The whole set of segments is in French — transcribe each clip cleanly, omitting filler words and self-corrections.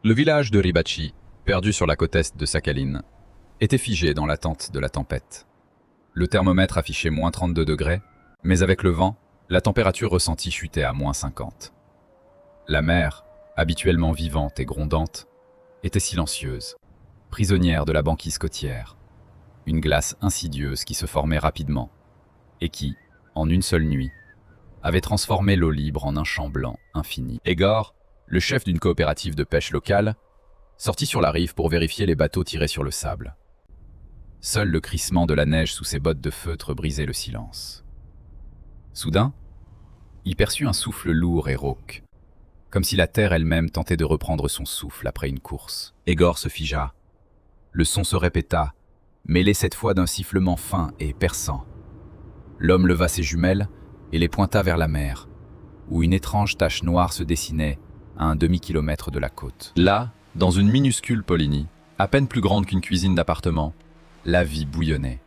Le village de Ribachi, perdu sur la côte est de Sakhaline, était figé dans l'attente de la tempête. Le thermomètre affichait moins 32 degrés, mais avec le vent, la température ressentie chutait à moins 50. La mer, habituellement vivante et grondante, était silencieuse, prisonnière de la banquise côtière. Une glace insidieuse qui se formait rapidement et qui, en une seule nuit, avait transformé l'eau libre en un champ blanc infini. Egor, le chef d'une coopérative de pêche locale, sortit sur la rive pour vérifier les bateaux tirés sur le sable. Seul le crissement de la neige sous ses bottes de feutre brisait le silence. Soudain, il perçut un souffle lourd et rauque, comme si la terre elle-même tentait de reprendre son souffle après une course. Egor se figea. Le son se répéta, mêlé cette fois d'un sifflement fin et perçant. L'homme leva ses jumelles et les pointa vers la mer, où une étrange tache noire se dessinait à un demi-kilomètre de la côte. Là, dans une minuscule Polynie, à peine plus grande qu'une cuisine d'appartement, la vie bouillonnait.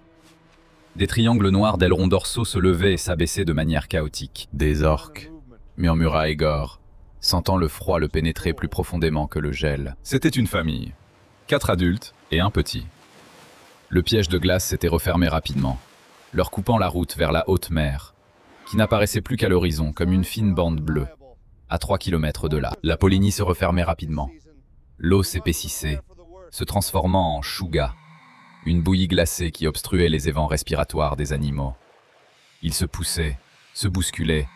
Des triangles noirs d'ailerons dorsaux se levaient et s'abaissaient de manière chaotique. « Des orques », murmura Egor, sentant le froid le pénétrer plus profondément que le gel. C'était une famille, 4 adultes et un petit. Le piège de glace s'était refermé rapidement, leur coupant la route vers la haute mer, qui n'apparaissait plus qu'à l'horizon comme une fine bande bleue, à 3 kilomètres de là. La Polynie se refermait rapidement. L'eau s'épaississait, se transformant en chouga, une bouillie glacée qui obstruait les évents respiratoires des animaux. Ils se poussaient, se bousculaient,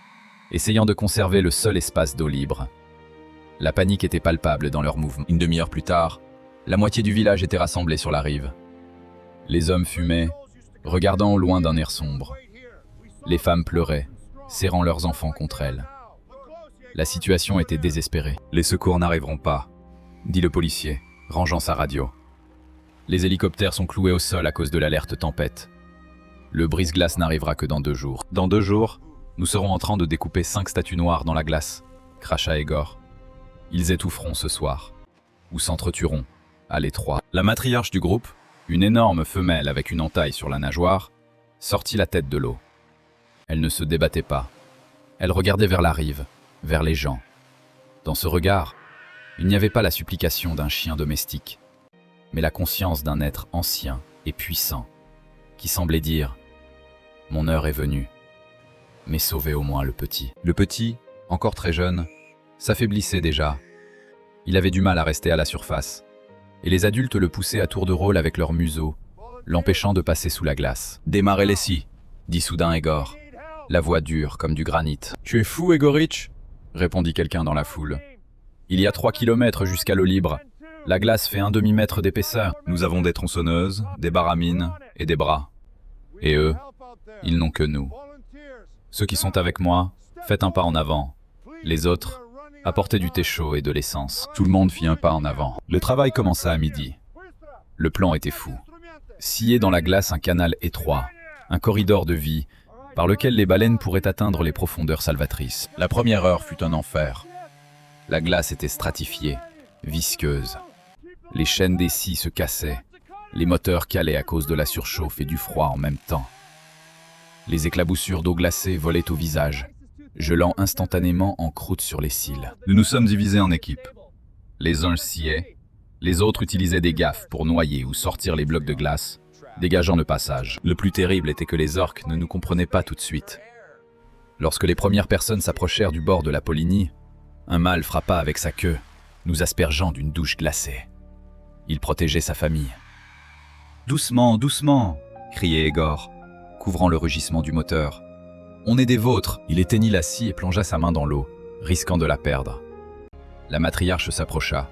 essayant de conserver le seul espace d'eau libre. La panique était palpable dans leurs mouvements. Une demi-heure plus tard, la moitié du village était rassemblée sur la rive. Les hommes fumaient, regardant au loin d'un air sombre. Les femmes pleuraient, serrant leurs enfants contre elles. La situation était désespérée. « Les secours n'arriveront pas », dit le policier, rangeant sa radio. Les hélicoptères sont cloués au sol à cause de l'alerte tempête. Le brise-glace n'arrivera que dans 2 jours. Dans 2 jours, nous serons en train de découper 5 statues noires dans la glace, cracha Egor. Ils étoufferont ce soir, ou s'entretueront, à l'étroit. La matriarche du groupe, une énorme femelle avec une entaille sur la nageoire, sortit la tête de l'eau. Elle ne se débattait pas. Elle regardait vers la rive, vers les gens. Dans ce regard, il n'y avait pas la supplication d'un chien domestique, mais la conscience d'un être ancien et puissant, qui semblait dire « Mon heure est venue, mais sauvez au moins le petit ». Le petit, encore très jeune, s'affaiblissait déjà. Il avait du mal à rester à la surface, et les adultes le poussaient à tour de rôle avec leur museau, l'empêchant de passer sous la glace. « Démarrez les scies », dit soudain Egor, la voix dure comme du granit. « Tu es fou, Egorich ?» répondit quelqu'un dans la foule. « Il y a 3 kilomètres jusqu'à l'eau libre. La glace fait un demi-mètre d'épaisseur. Nous avons des tronçonneuses, des baramines et des bras. Et eux, ils n'ont que nous. Ceux qui sont avec moi, faites un pas en avant. Les autres, apportez du thé chaud et de l'essence. » Tout le monde fit un pas en avant. Le travail commença à midi. Le plan était fou. Scier dans la glace un canal étroit, un corridor de vie, par lequel les baleines pourraient atteindre les profondeurs salvatrices. La première heure fut un enfer. La glace était stratifiée, visqueuse. Les chaînes des scies se cassaient, les moteurs calaient à cause de la surchauffe et du froid en même temps. Les éclaboussures d'eau glacée volaient au visage, gelant instantanément en croûte sur les cils. Nous nous sommes divisés en équipes. Les uns sciaient, les autres utilisaient des gaffes pour noyer ou sortir les blocs de glace, dégageant le passage. Le plus terrible était que les orques ne nous comprenaient pas tout de suite. Lorsque les premières personnes s'approchèrent du bord de la Polynie, un mâle frappa avec sa queue, nous aspergeant d'une douche glacée. Il protégeait sa famille. « Doucement, doucement !» criait Egor, couvrant le rugissement du moteur. « On est des vôtres !» Il éteignit la scie et plongea sa main dans l'eau, risquant de la perdre. La matriarche s'approcha.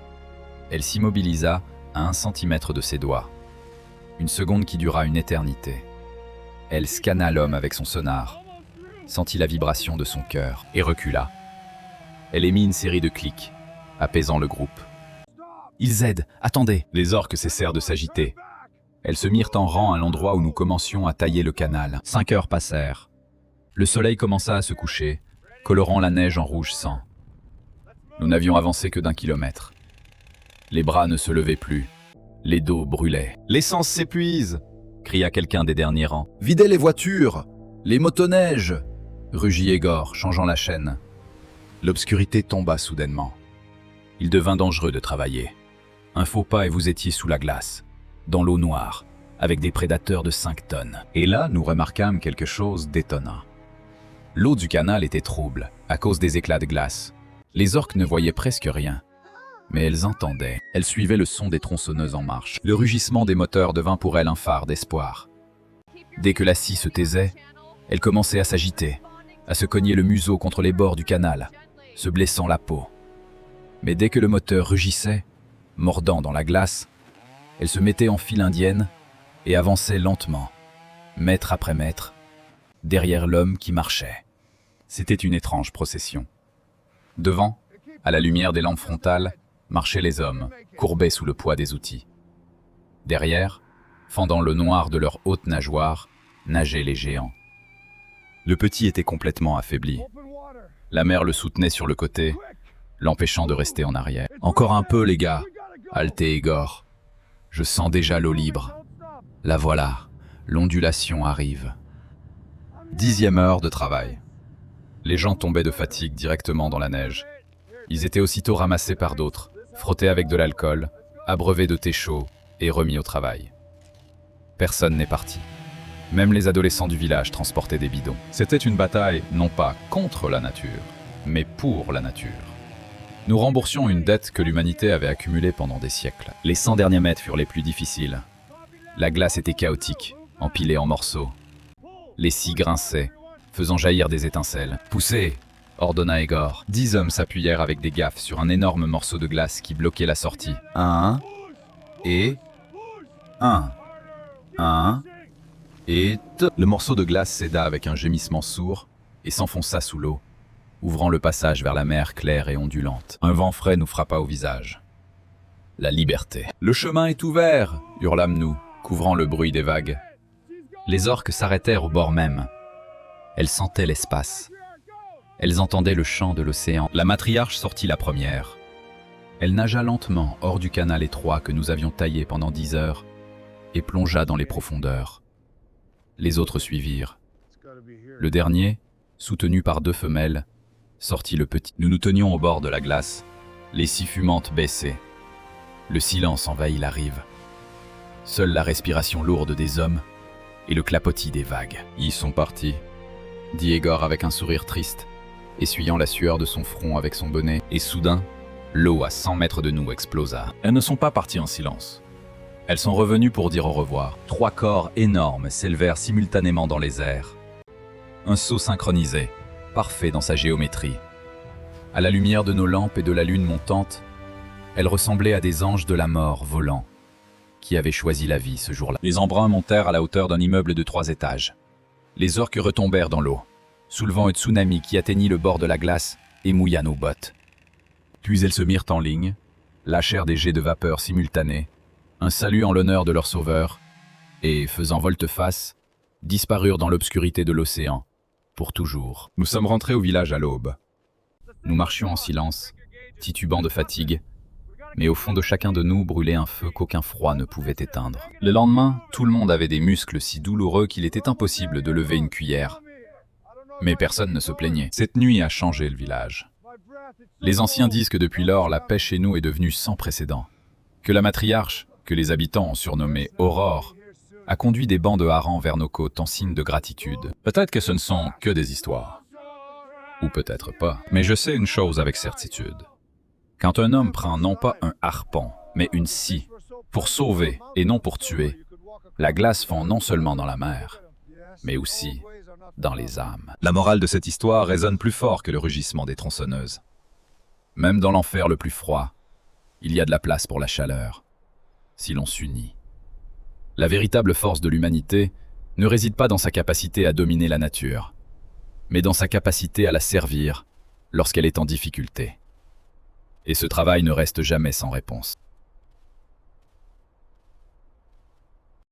Elle s'immobilisa à 1 centimètre de ses doigts. Une seconde qui dura une éternité. Elle scanna l'homme avec son sonar, sentit la vibration de son cœur et recula. Elle émit une série de clics, apaisant le groupe. « Ils aident, attendez !» Les orques cessèrent de s'agiter. Elles se mirent en rang à l'endroit où nous commencions à tailler le canal. 5 heures passèrent. Le soleil commença à se coucher, colorant la neige en rouge sang. Nous n'avions avancé que d'1 kilomètre. Les bras ne se levaient plus. Les dos brûlaient. « L'essence s'épuise !» cria quelqu'un des derniers rangs. « Videz les voitures! Les motoneiges !» rugit Egor, changeant la chaîne. L'obscurité tomba soudainement. Il devint dangereux de travailler. Un faux pas et vous étiez sous la glace, dans l'eau noire, avec des prédateurs de 5 tonnes. Et là, nous remarquâmes quelque chose d'étonnant. L'eau du canal était trouble, à cause des éclats de glace. Les orques ne voyaient presque rien. Mais elles entendaient. Elles suivaient le son des tronçonneuses en marche. Le rugissement des moteurs devint pour elles un phare d'espoir. Dès que la scie se taisait, elle commençait à s'agiter, à se cogner le museau contre les bords du canal, se blessant la peau. Mais dès que le moteur rugissait, mordant dans la glace, elle se mettait en file indienne et avançait lentement, mètre après mètre, derrière l'homme qui marchait. C'était une étrange procession. Devant, à la lumière des lampes frontales, marchaient les hommes, courbés sous le poids des outils. Derrière, fendant le noir de leurs hautes nageoires, nageaient les géants. Le petit était complètement affaibli. La mer le soutenait sur le côté, l'empêchant de rester en arrière. « Encore un peu, les gars !» haletait Igor. « Je sens déjà l'eau libre. La voilà, l'ondulation arrive. » 10e heure de travail. Les gens tombaient de fatigue directement dans la neige. Ils étaient aussitôt ramassés par d'autres, frottés avec de l'alcool, abreuvés de thé chaud et remis au travail. Personne n'est parti. Même les adolescents du village transportaient des bidons. C'était une bataille, non pas contre la nature, mais pour la nature. Nous remboursions une dette que l'humanité avait accumulée pendant des siècles. Les 100 derniers mètres furent les plus difficiles. La glace était chaotique, empilée en morceaux. Les scies grinçaient, faisant jaillir des étincelles. « Poussez !» ordonna Igor. 10 hommes s'appuyèrent avec des gaffes sur un énorme morceau de glace qui bloquait la sortie. Un, et... un, et... Le morceau de glace céda avec un gémissement sourd et s'enfonça sous l'eau, ouvrant le passage vers la mer claire et ondulante. Un vent frais nous frappa au visage. La liberté. « Le chemin est ouvert !» hurlâmes-nous, couvrant le bruit des vagues. Les orques s'arrêtèrent au bord même. Elles sentaient l'espace. Elles entendaient le chant de l'océan. La matriarche sortit la première. Elle nagea lentement hors du canal étroit que nous avions taillé pendant 10 heures et plongea dans les profondeurs. Les autres suivirent. Le dernier, soutenu par 2 femelles, sortit le petit. Nous nous tenions au bord de la glace, les scies fumantes baissaient. Le silence envahit la rive. Seule la respiration lourde des hommes et le clapotis des vagues. « Ils sont partis », dit Igor avec un sourire triste, essuyant la sueur de son front avec son bonnet. Et soudain, l'eau à 100 mètres de nous explosa. Elles ne sont pas parties en silence. Elles sont revenues pour dire au revoir. 3 corps énormes s'élevèrent simultanément dans les airs. Un saut synchronisé, parfait dans sa géométrie. À la lumière de nos lampes et de la lune montante, elles ressemblaient à des anges de la mort volants, qui avaient choisi la vie ce jour-là. Les embruns montèrent à la hauteur d'un immeuble de 3 étages. Les orques retombèrent dans l'eau, soulevant un tsunami qui atteignit le bord de la glace et mouilla nos bottes. Puis elles se mirent en ligne, lâchèrent des jets de vapeur simultanés, un salut en l'honneur de leur sauveur, et, faisant volte-face, disparurent dans l'obscurité de l'océan, pour toujours. Nous sommes rentrés au village à l'aube. Nous marchions en silence, titubant de fatigue, mais au fond de chacun de nous brûlait un feu qu'aucun froid ne pouvait éteindre. Le lendemain, tout le monde avait des muscles si douloureux qu'il était impossible de lever une cuillère. Mais personne ne se plaignait. Cette nuit a changé le village. Les anciens disent que depuis lors, la paix chez nous est devenue sans précédent. Que la matriarche, que les habitants ont surnommée Aurore, a conduit des bancs de harengs vers nos côtes en signe de gratitude. Peut-être que ce ne sont que des histoires. Ou peut-être pas. Mais je sais une chose avec certitude. Quand un homme prend non pas un harpon, mais une scie, pour sauver et non pour tuer, la glace fond non seulement dans la mer, mais aussi dans les âmes. La morale de cette histoire résonne plus fort que le rugissement des tronçonneuses. Même dans l'enfer le plus froid, il y a de la place pour la chaleur, si l'on s'unit. La véritable force de l'humanité ne réside pas dans sa capacité à dominer la nature, mais dans sa capacité à la servir lorsqu'elle est en difficulté. Et ce travail ne reste jamais sans réponse.